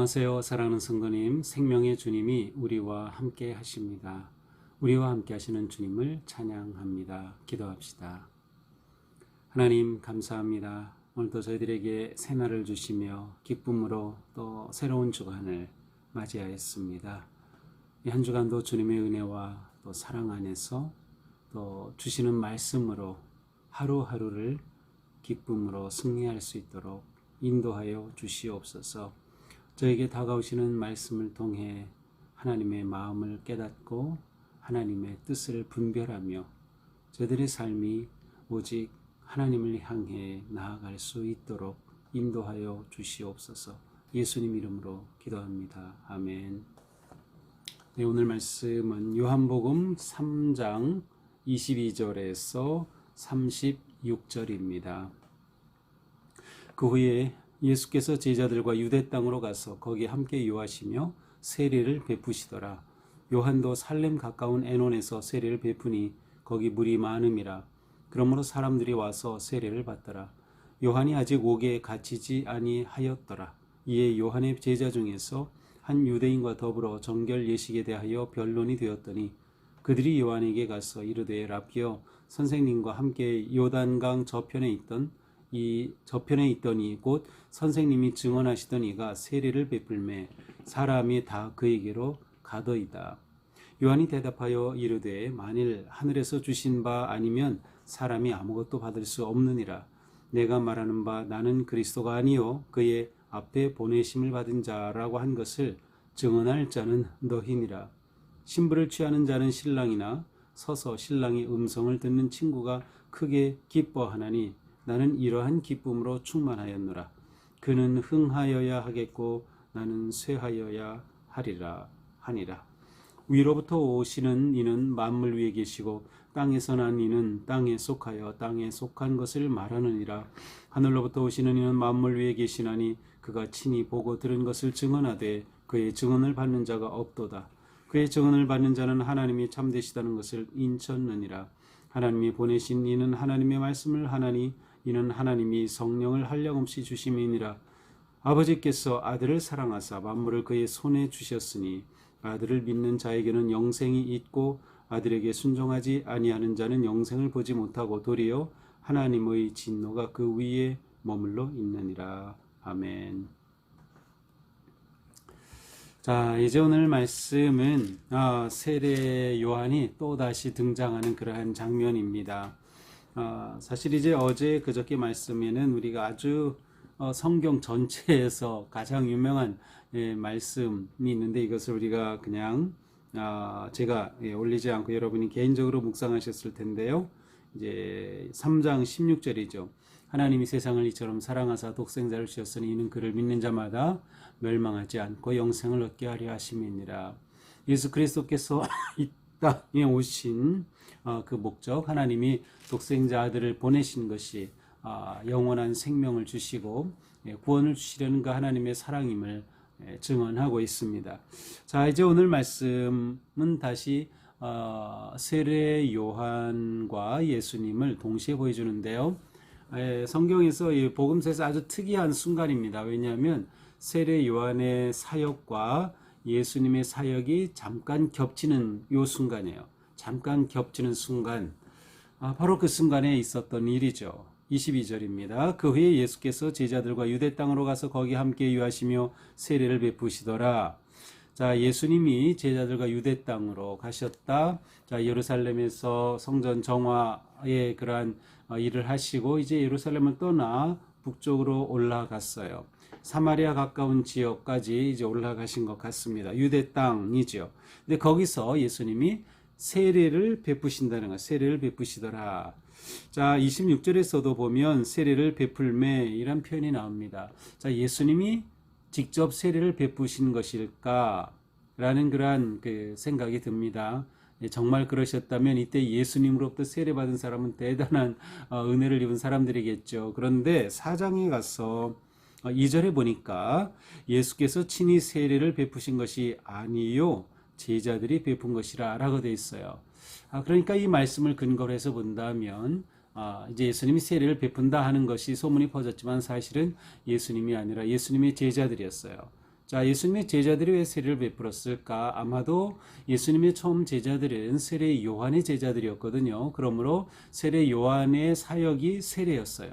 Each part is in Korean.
안녕하세요. 사랑하는 성도님, 생명의 주님이 우리와 함께 하십니다. 우리와 함께 하시는 주님을 찬양합니다. 기도합시다. 하나님 감사합니다. 오늘도 저희들에게 새날을 주시며 기쁨으로 또 새로운 주간을 맞이하였습니다. 이 한 주간도 주님의 은혜와 또 사랑 안에서 또 주시는 말씀으로 하루하루를 기쁨으로 승리할 수 있도록 인도하여 주시옵소서. 저에게 다가오시는 말씀을 통해 하나님의 마음을 깨닫고 하나님의 뜻을 분별하며 저들의 삶이 오직 하나님을 향해 나아갈 수 있도록 인도하여 주시옵소서. 예수님 이름으로 기도합니다. 아멘. 네, 오늘 말씀은 요한복음 3장 22절에서 36절입니다. 그 후에 예수께서 제자들과 유대 땅으로 가서 거기 함께 유하시며 세례를 베푸시더라. 요한도 살렘 가까운 에논에서 세례를 베푸니 거기 물이 많음이라. 그러므로 사람들이 와서 세례를 받더라. 요한이 아직 옥에 갇히지 아니하였더라. 이에 요한의 제자 중에서 한 유대인과 더불어 정결 예식에 대하여 변론이 되었더니 그들이 요한에게 가서 이르되 라피어, 선생님과 함께 요단강 저편에 있더니 곧 선생님이 증언하시던 이가 세례를 베풀매 사람이 다 그에게로 가더이다. 요한이 대답하여 이르되 만일 하늘에서 주신 바 아니면 사람이 아무것도 받을 수 없느니라. 내가 말하는 바 나는 그리스도가 아니요 그의 앞에 보내심을 받은 자라고 한 것을 증언할 자는 너희니라. 신부를 취하는 자는 신랑이나 서서 신랑의 음성을 듣는 친구가 크게 기뻐하나니 나는 이러한 기쁨으로 충만하였노라. 그는 흥하여야 하겠고 나는 쇠하여야 하니라. 위로부터 오시는 이는 만물 위에 계시고 땅에서 난 이는 땅에 속하여 땅에 속한 것을 말하느니라. 하늘로부터 오시는 이는 만물 위에 계시나니 그가 친히 보고 들은 것을 증언하되 그의 증언을 받는 자가 없도다. 그의 증언을 받는 자는 하나님이 참되시다는 것을 인쳤느니라. 하나님이 보내신 이는 하나님의 말씀을 하나니 이는 하나님이 성령을 한량없이 주심이니라. 아버지께서 아들을 사랑하사 만물을 그의 손에 주셨으니 아들을 믿는 자에게는 영생이 있고 아들에게 순종하지 아니하는 자는 영생을 보지 못하고 도리어 하나님의 진노가 그 위에 머물러 있느니라. 아멘. 자, 이제 오늘 말씀은 세례 요한이 또 다시 등장하는 그러한 장면입니다. 사실 이제 어제 그저께 말씀에는 우리가 아주 성경 전체에서 가장 유명한 말씀이 있는데 이것을 우리가 그냥 제가 올리지 않고 여러분이 개인적으로 묵상하셨을 텐데요. 이제 3장 16절이죠. 하나님이 세상을 이처럼 사랑하사 독생자를 주셨으니 이는 그를 믿는 자마다 멸망하지 않고 영생을 얻게 하려 하심이니라. 예수 그리스도께서 이 땅에 오신 그 목적, 하나님이 독생자 아들을 보내신 것이 영원한 생명을 주시고 구원을 주시려는 그 하나님의 사랑임을 증언하고 있습니다. 자, 이제 오늘 말씀은 다시 세례 요한과 예수님을 동시에 보여주는데요. 성경에서 이 복음서에서 아주 특이한 순간입니다. 왜냐하면 세례 요한의 사역과 예수님의 사역이 잠깐 겹치는 요 순간이에요. 잠깐 겹치는 순간, 바로 그 순간에 있었던 일이죠. 22절입니다. 그 후에 예수께서 제자들과 유대 땅으로 가서 거기 함께 유하시며 세례를 베푸시더라. 자, 예수님이 제자들과 유대 땅으로 가셨다. 자, 예루살렘에서 성전 정화의 그러한 일을 하시고 이제 예루살렘을 떠나 북쪽으로 올라갔어요. 사마리아 가까운 지역까지 이제 올라가신 것 같습니다. 유대 땅이죠. 근데 거기서 예수님이 세례를 베푸신다는 것, 세례를 베푸시더라. 자, 26절에서도 보면 세례를 베풀매 이란 표현이 나옵니다. 자, 예수님이 직접 세례를 베푸신 것일까? 라는 그러한 그 생각이 듭니다. 정말 그러셨다면 이때 예수님으로부터 세례받은 사람은 대단한 은혜를 입은 사람들이겠죠. 그런데 4장에 가서 2절에 보니까 예수께서 친히 세례를 베푸신 것이 아니요 제자들이 베푼 것이라 라고 되어 있어요. 그러니까 이 말씀을 근거로 해서 본다면 이제 예수님이 세례를 베푼다 하는 것이 소문이 퍼졌지만 사실은 예수님이 아니라 예수님의 제자들이었어요. 자, 예수님의 제자들이 왜 세례를 베풀었을까? 아마도 예수님의 처음 제자들은 세례 요한의 제자들이었거든요. 그러므로 세례 요한의 사역이 세례였어요.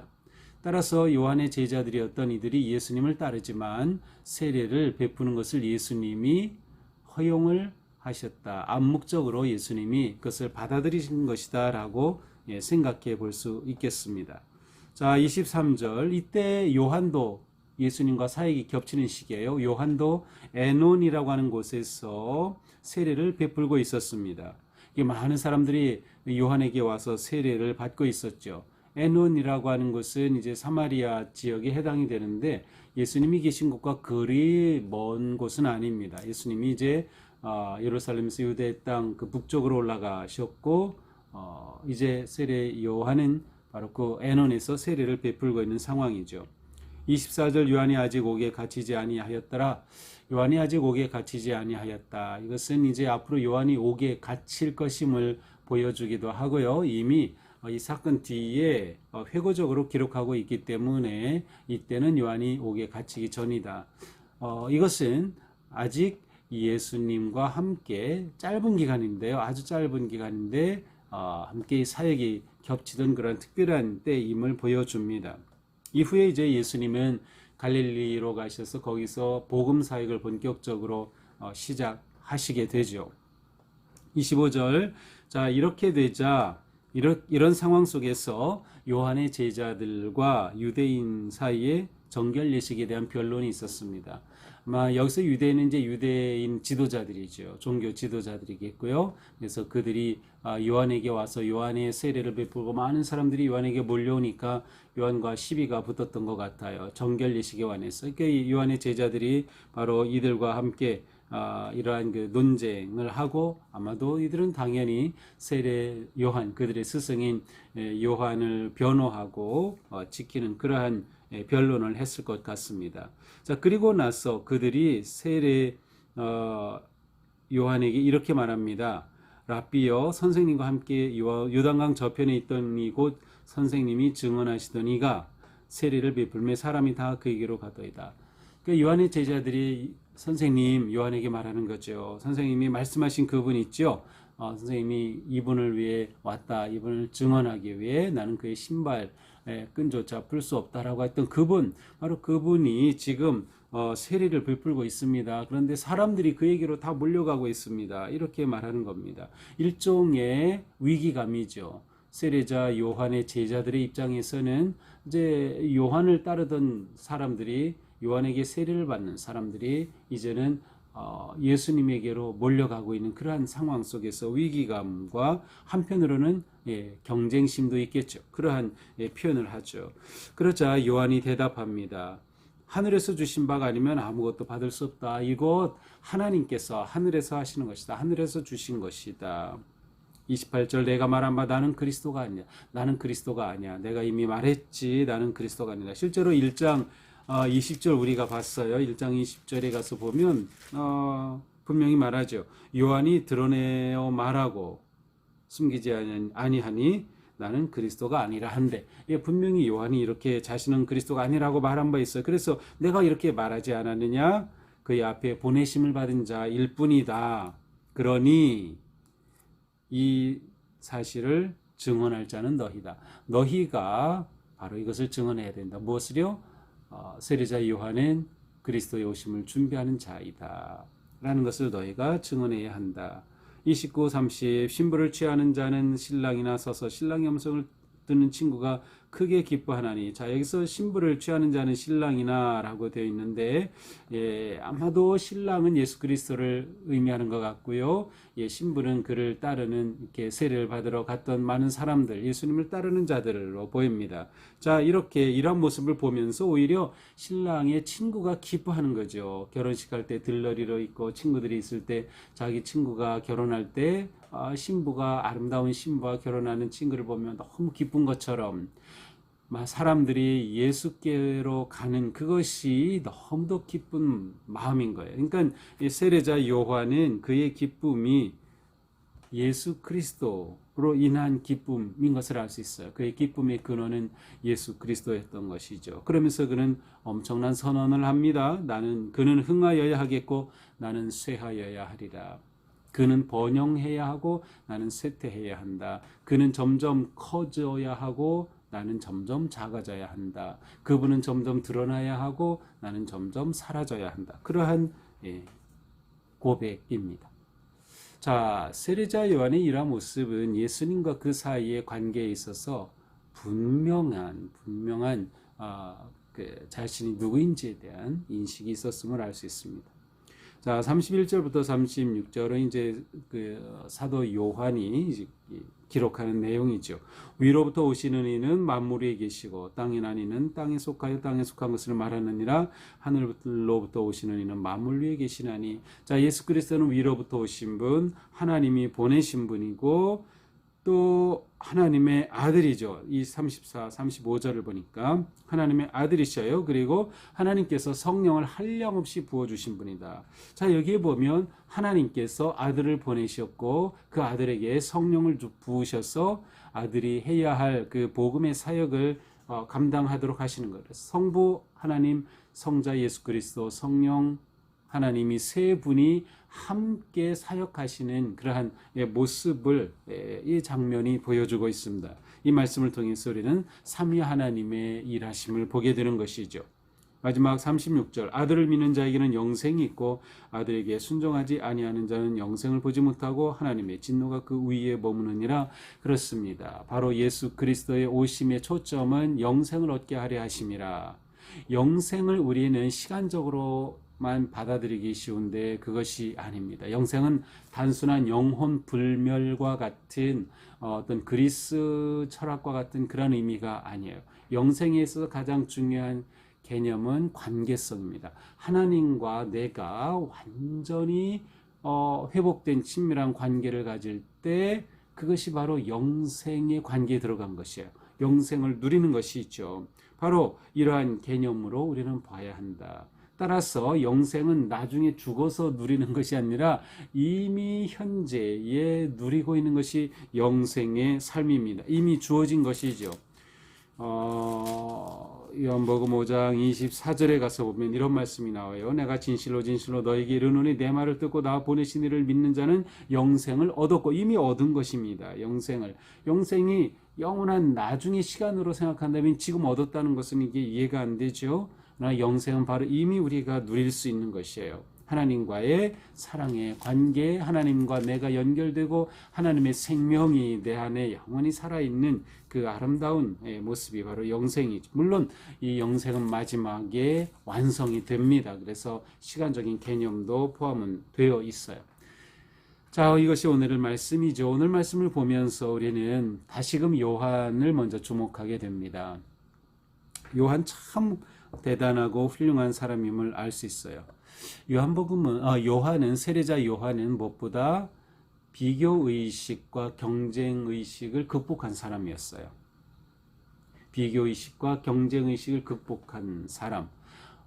따라서 요한의 제자들이었던 이들이 예수님을 따르지만 세례를 베푸는 것을 예수님이 허용을 하셨다. 암묵적으로 예수님이 그것을 받아들이신 것이다 라고 생각해 볼 수 있겠습니다. 자, 23절. 이때 요한도 예수님과 사역이 겹치는 시기예요. 요한도 에논이라고 하는 곳에서 세례를 베풀고 있었습니다. 많은 사람들이 요한에게 와서 세례를 받고 있었죠. 에논이라고 하는 곳은 이제 사마리아 지역에 해당이 되는데 예수님이 계신 곳과 그리 먼 곳은 아닙니다. 예수님이 이제 예루살렘에서 유대 땅 그 북쪽으로 올라가셨고 이제 세례 요한은 바로 그 에논에서 세례를 베풀고 있는 상황이죠. 24절. 요한이 아직 옥에 갇히지 아니하였더라. 요한이 아직 옥에 갇히지 아니하였다. 이것은 이제 앞으로 요한이 옥에 갇힐 것임을 보여주기도 하고요. 이미 이 사건 뒤에 회고적으로 기록하고 있기 때문에 이때는 요한이 옥에 갇히기 전이다. 이것은 아직 예수님과 함께 짧은 기간인데요. 아주 짧은 기간인데 함께 사역이 겹치던 그런 특별한 때임을 보여줍니다. 이후에 이제 예수님은 갈릴리로 가셔서 거기서 복음 사역을 본격적으로 시작하시게 되죠. 25절. 자, 이렇게 되자 이런 상황 속에서 요한의 제자들과 유대인 사이에 정결 예식에 대한 변론이 있었습니다. 아마 여기서 유대인은 이제 유대인 지도자들이죠. 종교 지도자들이겠고요. 그래서 그들이 요한에게 와서 요한의 세례를 베풀고 많은 사람들이 요한에게 몰려오니까 요한과 시비가 붙었던 것 같아요. 정결 예식에 관해서. 그러니까 요한의 제자들이 바로 이들과 함께 이러한 그 논쟁을 하고 아마도 이들은 당연히 세례 요한 그들의 스승인 요한을 변호하고 지키는 그러한 변론을 했을 것 같습니다. 자, 그리고 나서 그들이 세례 요한에게 이렇게 말합니다. 랍비여, 선생님과 함께 요단강 저편에 있던 이곳 선생님이 증언하시던 이가 세례를 베풀매 사람이 다 그에게로 가더이다. 그러니까 요한의 제자들이 선생님 요한에게 말하는 거죠. 선생님이 말씀하신 그분 있죠. 선생님이 이분을 위해 왔다. 이분을 증언하기 위해 나는 그의 신발 끈조차 풀 수 없다라고 했던 그분, 바로 그분이 지금 세례를 베풀고 있습니다. 그런데 사람들이 그에게로 다 몰려가고 있습니다. 이렇게 말하는 겁니다. 일종의 위기감이죠. 세례자 요한의 제자들의 입장에서는 이제 요한을 따르던 사람들이 요한에게 세례를 받는 사람들이 이제는 예수님에게로 몰려가고 있는 그러한 상황 속에서 위기감과 한편으로는 경쟁심도 있겠죠. 그러한 표현을 하죠. 그러자 요한이 대답합니다. 하늘에서 주신 바가 아니면 아무것도 받을 수 없다. 이것 하나님께서 하늘에서 하시는 것이다. 하늘에서 주신 것이다. 28절. 내가 말한 바 나는 그리스도가 아니야. 나는 그리스도가 아니야. 내가 이미 말했지. 나는 그리스도가 아니다. 실제로 1장 20절 우리가 봤어요. 1장 20절에 가서 보면 분명히 말하죠. 요한이 드러내어 말하고 숨기지 아니하니 나는 그리스도가 아니라 한데, 분명히 요한이 이렇게 자신은 그리스도가 아니라고 말한 바 있어요. 그래서 내가 이렇게 말하지 않았느냐? 그의 앞에 보내심을 받은 자일 뿐이다. 그러니 이 사실을 증언할 자는 너희다. 너희가 바로 이것을 증언해야 된다. 무엇을요? 세례자 요한은 그리스도의 오심을 준비하는 자이다 라는 것을 너희가 증언해야 한다. 29, 30. 신부를 취하는 자는 신랑이나 서서 신랑의 음성을 듣는 친구가 크게 기뻐하나니. 자, 여기서 신부를 취하는 자는 신랑이나 라고 되어 있는데, 아마도 신랑은 예수 그리스도를 의미하는 것 같고요. 신부는 그를 따르는 이렇게 세례를 받으러 갔던 많은 사람들, 예수님을 따르는 자들로 보입니다. 자, 이렇게 이런 모습을 보면서 오히려 신랑의 친구가 기뻐하는 거죠. 결혼식 할 때 들러리로 있고 친구들이 있을 때 자기 친구가 결혼할 때 신부가 아름다운 신부와 결혼하는 친구를 보면 너무 기쁜 것처럼 사람들이 예수께로 가는 그것이 너무도 기쁜 마음인 거예요. 그러니까 세례자 요한은 그의 기쁨이 예수 그리스도로 인한 기쁨인 것을 알 수 있어요. 그의 기쁨의 근원은 예수 그리스도였던 것이죠. 그러면서 그는 엄청난 선언을 합니다. 그는 흥하여야 하겠고 나는 쇠하여야 하리라. 그는 번영해야 하고 나는 쇠퇴해야 한다. 그는 점점 커져야 하고 나는 점점 작아져야 한다. 그분은 점점 드러나야 하고 나는 점점 사라져야 한다. 그러한 고백입니다. 자, 세례자 요한의 이러한 모습은 예수님과 그 사이의 관계에 있어서 분명한 자신이 누구인지에 대한 인식이 있었음을 알 수 있습니다. 자, 31절부터 36절은 이제 그 사도 요한이 이제 기록하는 내용이죠. 위로부터 오시는 이는 만물 위에 계시고 땅에 난 이는 땅에 속하여 땅에 속한 것을 말하느니라. 하늘로부터 오시는 이는 만물 위에 계시나니. 자, 예수 그리스도는 위로부터 오신 분, 하나님이 보내신 분이고 또 하나님의 아들이죠. 이 34, 35절을 보니까 하나님의 아들이셔요. 그리고 하나님께서 성령을 한량없이 부어주신 분이다. 자, 여기에 보면 하나님께서 아들을 보내셨고 그 아들에게 성령을 부으셔서 아들이 해야 할 그 복음의 사역을 감당하도록 하시는 거예요. 성부 하나님, 성자 예수 그리스도, 성령 하나님이 세 분이 함께 사역하시는 그러한 모습을 이 장면이 보여주고 있습니다. 이 말씀을 통해서 우리는 삼위 하나님의 일하심을 보게 되는 것이죠. 마지막 36절 아들을 믿는 자에게는 영생이 있고 아들에게 순종하지 아니하는 자는 영생을 보지 못하고 하나님의 진노가 그 위에 머무느니라. 그렇습니다. 바로 예수 그리스도의 오심의 초점은 영생을 얻게 하려 하심이라. 영생을 우리는 시간적으로만 받아들이기 쉬운데 그것이 아닙니다. 영생은 단순한 영혼 불멸과 같은 어떤 그리스 철학과 같은 그런 의미가 아니에요. 영생에 있어서 가장 중요한 개념은 관계성입니다. 하나님과 내가 완전히 회복된 친밀한 관계를 가질 때 그것이 바로 영생의 관계에 들어간 것이에요. 영생을 누리는 것이죠. 바로 이러한 개념으로 우리는 봐야 한다. 따라서 영생은 나중에 죽어서 누리는 것이 아니라 이미 현재에 누리고 있는 것이 영생의 삶입니다. 이미 주어진 것이죠. 요한복음 5장 24절에 가서 보면 이런 말씀이 나와요. 내가 진실로 진실로 너에게 이르노니 내 말을 듣고 나 보내신 이를 믿는 자는 영생을 얻었고 이미 얻은 것입니다. 영생이 영원한 나중의 시간으로 생각한다면 지금 얻었다는 것은 이게 이해가 안 되죠. 그러나 영생은 바로 이미 우리가 누릴 수 있는 것이에요. 하나님과의 사랑의 관계, 하나님과 내가 연결되고 하나님의 생명이 내 안에 영원히 살아있는 그 아름다운 모습이 바로 영생이죠. 물론 이 영생은 마지막에 완성이 됩니다. 그래서 시간적인 개념도 포함은 되어 있어요. 자, 이것이 오늘의 말씀이죠. 오늘 말씀을 보면서 우리는 다시금 요한을 먼저 주목하게 됩니다. 요한 참 대단하고 훌륭한 사람임을 알 수 있어요. 세례자 요한은 무엇보다 비교의식과 경쟁의식을 극복한 사람이었어요. 비교의식과 경쟁의식을 극복한 사람.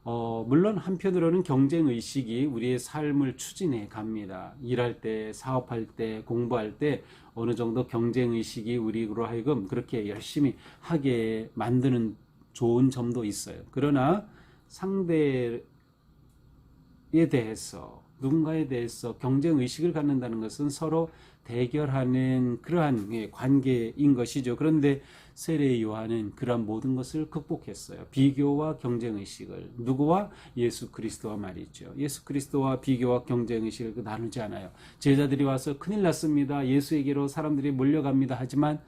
물론 한편으로는 경쟁의식이 우리의 삶을 추진해 갑니다. 일할 때, 사업할 때, 공부할 때 어느 정도 경쟁의식이 우리로 하여금 그렇게 열심히 하게 만드는 좋은 점도 있어요. 그러나 상대에 대해서 누군가에 대해서 경쟁의식을 갖는다는 것은 서로 대결하는 그러한 관계인 것이죠. 그런데 세례 요한은 그러한 모든 것을 극복했어요. 비교와 경쟁의식을. 누구와? 예수 그리스도와 말이죠. 예수 그리스도와 비교와 경쟁의식을 나누지 않아요. 제자들이 와서 큰일 났습니다. 예수에게로 사람들이 몰려갑니다. 하지만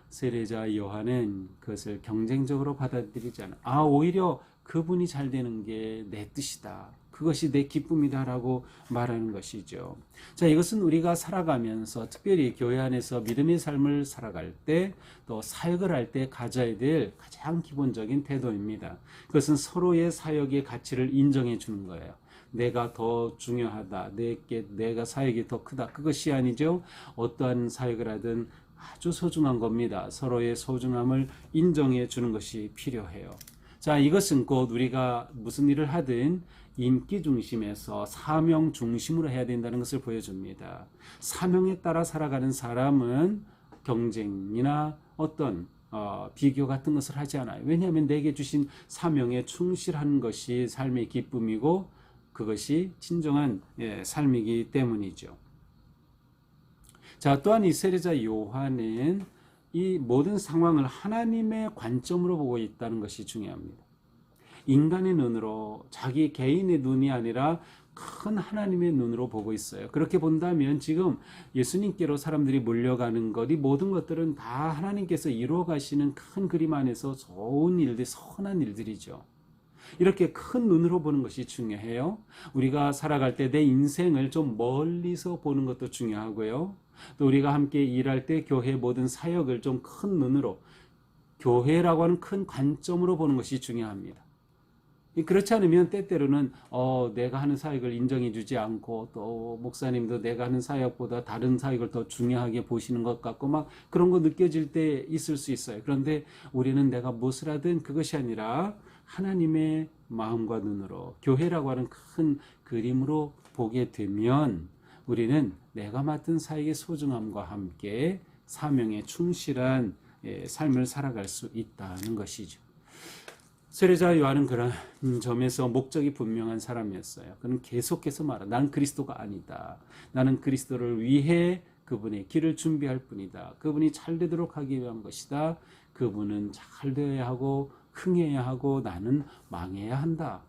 세례자 요한은 그것을 경쟁적으로 받아들이지 않아요. 오히려 그분이 잘 되는 게 내 뜻이다. 그것이 내 기쁨이다라고 말하는 것이죠. 자, 이것은 우리가 살아가면서 특별히 교회 안에서 믿음의 삶을 살아갈 때 또 사역을 할 때 가져야 될 가장 기본적인 태도입니다. 그것은 서로의 사역의 가치를 인정해 주는 거예요. 내가 더 중요하다. 내가 사역이 더 크다. 그것이 아니죠. 어떠한 사역을 하든 아주 소중한 겁니다. 서로의 소중함을 인정해 주는 것이 필요해요. 자, 이것은 곧 우리가 무슨 일을 하든 인기 중심에서 사명 중심으로 해야 된다는 것을 보여줍니다. 사명에 따라 살아가는 사람은 경쟁이나 어떤 비교 같은 것을 하지 않아요. 왜냐하면 내게 주신 사명에 충실하는 것이 삶의 기쁨이고 그것이 진정한 삶이기 때문이죠. 자, 또한 이 세례자 요한은 이 모든 상황을 하나님의 관점으로 보고 있다는 것이 중요합니다. 인간의 눈으로, 자기 개인의 눈이 아니라 큰 하나님의 눈으로 보고 있어요. 그렇게 본다면 지금 예수님께로 사람들이 몰려가는 것, 이 모든 것들은 다 하나님께서 이루어 가시는 큰 그림 안에서 좋은 일들, 선한 일들이죠. 이렇게 큰 눈으로 보는 것이 중요해요. 우리가 살아갈 때 내 인생을 좀 멀리서 보는 것도 중요하고요. 또 우리가 함께 일할 때 교회 모든 사역을 좀 큰 눈으로, 교회라고 하는 큰 관점으로 보는 것이 중요합니다. 그렇지 않으면 때때로는 내가 하는 사역을 인정해 주지 않고 또 목사님도 내가 하는 사역보다 다른 사역을 더 중요하게 보시는 것 같고 막 그런 거 느껴질 때 있을 수 있어요. 그런데 우리는 내가 무엇을 하든 그것이 아니라 하나님의 마음과 눈으로, 교회라고 하는 큰 그림으로 보게 되면 우리는 내가 맡은 사역의 소중함과 함께 사명에 충실한 삶을 살아갈 수 있다는 것이죠. 세례자 요한은 그런 점에서 목적이 분명한 사람이었어요. 그는 계속해서 말하, 나는 그리스도가 아니다. 나는 그리스도를 위해 그분의 길을 준비할 뿐이다. 그분이 잘 되도록 하기 위한 것이다. 그분은 잘 되어야 하고 흥해야 하고 나는 망해야 한다.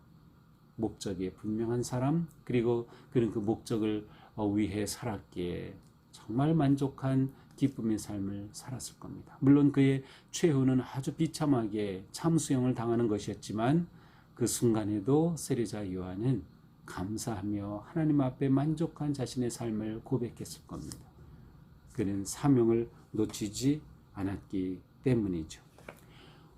목적이 분명한 사람, 그리고 그는 그 목적을 위해 살았기에 정말 만족한 기쁨의 삶을 살았을 겁니다. 물론 그의 최후는 아주 비참하게 참수형을 당하는 것이었지만 그 순간에도 세례자 요한은 감사하며 하나님 앞에 만족한 자신의 삶을 고백했을 겁니다. 그는 사명을 놓치지 않았기 때문이죠.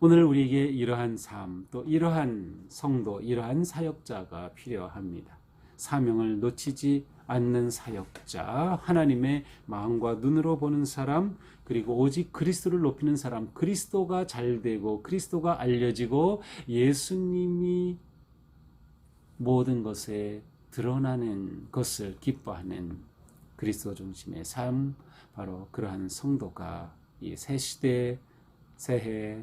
오늘 우리에게 이러한 삶, 또 이러한 성도, 이러한 사역자가 필요합니다. 사명을 놓치지 않는 사역자, 하나님의 마음과 눈으로 보는 사람, 그리고 오직 그리스도를 높이는 사람, 그리스도가 잘 되고 그리스도가 알려지고 예수님이 모든 것에 드러나는 것을 기뻐하는 그리스도 중심의 삶, 바로 그러한 성도가 이 새 시대, 새해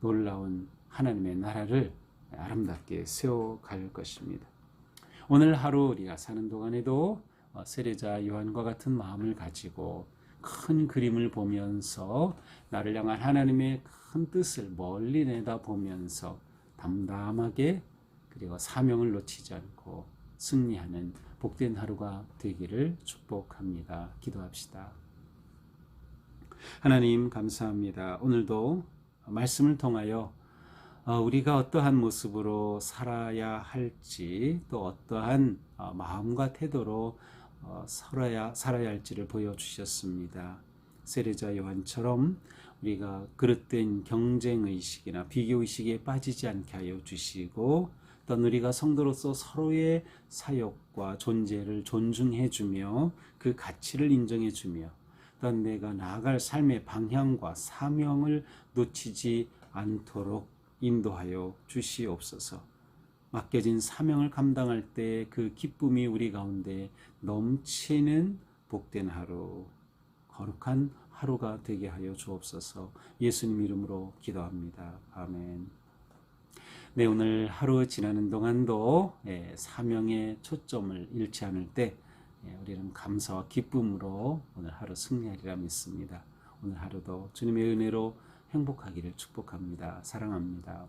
놀라운 하나님의 나라를 아름답게 세워갈 것입니다. 오늘 하루 우리가 사는 동안에도 세례자 요한과 같은 마음을 가지고 큰 그림을 보면서 나를 향한 하나님의 큰 뜻을 멀리 내다보면서 담담하게 그리고 사명을 놓치지 않고 승리하는 복된 하루가 되기를 축복합니다. 기도합시다. 하나님 감사합니다. 오늘도 말씀을 통하여 우리가 어떠한 모습으로 살아야 할지, 또 어떠한 마음과 태도로 살아야 할지를 보여주셨습니다. 세례자 요한처럼 우리가 그릇된 경쟁의식이나 비교의식에 빠지지 않게 하여 주시고, 또한 우리가 성도로서 서로의 사역과 존재를 존중해주며 그 가치를 인정해주며, 또한 내가 나아갈 삶의 방향과 사명을 놓치지 않도록 인도하여 주시옵소서. 맡겨진 사명을 감당할 때 그 기쁨이 우리 가운데 넘치는 복된 하루, 거룩한 하루가 되게 하여 주옵소서. 예수님 이름으로 기도합니다. 아멘. 네, 오늘 하루 지나는 동안도 사명의 초점을 잃지 않을 때 우리는 감사와 기쁨으로 오늘 하루 승리하리라 믿습니다. 오늘 하루도 주님의 은혜로 행복하기를 축복합니다. 사랑합니다.